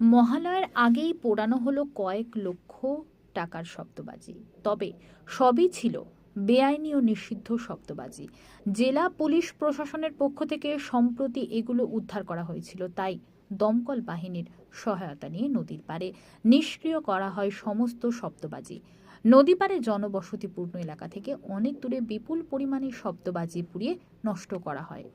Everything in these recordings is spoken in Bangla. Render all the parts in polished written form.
মহালয়ার আগেই পোড়ানো হলো কয়েক লক্ষ টাকার শব্দবাজি। তবে সবই ছিল বেআইনি ও নিষিদ্ধ শব্দবাজি। জেলা পুলিশ প্রশাসনের পক্ষ থেকে সম্প্রতি এগুলো উদ্ধার করা হয়েছিল। তাই দমকল বাহিনীর সহায়তা নিয়ে নদীর পাড়ে নিষ্ক্রিয় করা হয় সমস্ত শব্দবাজি। নদী পাড়ে জনবসতিপূর্ণ এলাকা থেকে অনেক দূরে বিপুল পরিমাণে শব্দবাজি পুড়িয়ে নষ্ট করা হয়।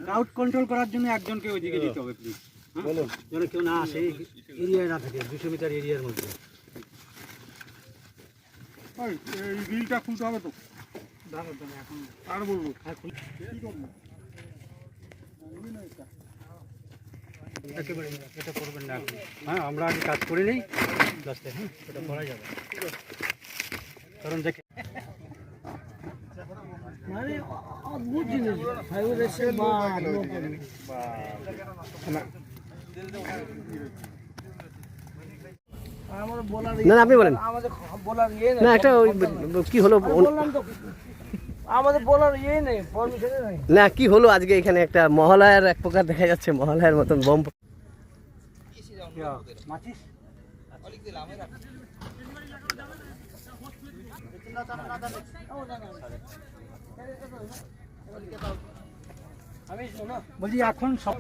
ক্রাউড কন্ট্রোল করার জন্য একজনকে ওইদিকে দিতে হবে প্লিজ। যেন কেউ না আসে, এরিয়ায় না থাকে, 200 মিটার এরিয়ার মধ্যে। এই বিলটা খুলতে হবে তো, আর বলবো একেবারে এটা করবেন না এখন। হ্যাঁ, আমরা আগে কাজ করে নিই লাস্টে। হ্যাঁ, এটা করা যাবে, কারণ দেখে মানে অদ্ভুত জিনিস না আপনি বলেন না, একটা কি হলো আমাদের বলার ইয়ে নেই, পারমিশন নেই। না কি হলো আজকে এখানে একটা মহালয়ার এক প্রকার দেখা যাচ্ছে, মহালয়ার মতন বোম। আমি বলছি এখন সব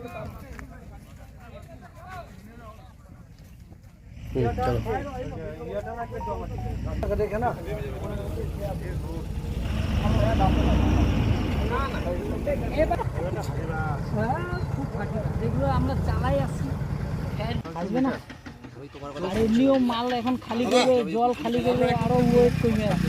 দেখে না যেগুলো আমরা চালাই আসছি আসবে না। আর এমনিও মাল এখন খালি করবে, জল খালি করবে, আরো ওয়েট কমে আসবে।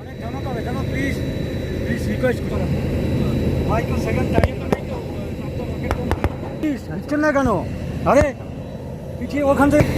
অনেক জানাতে হবে, জানো প্লিজ প্লিজ রিকোয়েস্ট করো ভাই, তো সেকেন্ড টাইম তো নাই তো প্লিজ হচ্ছে না কেন? আরে পিছিয়ে ওখান থেকে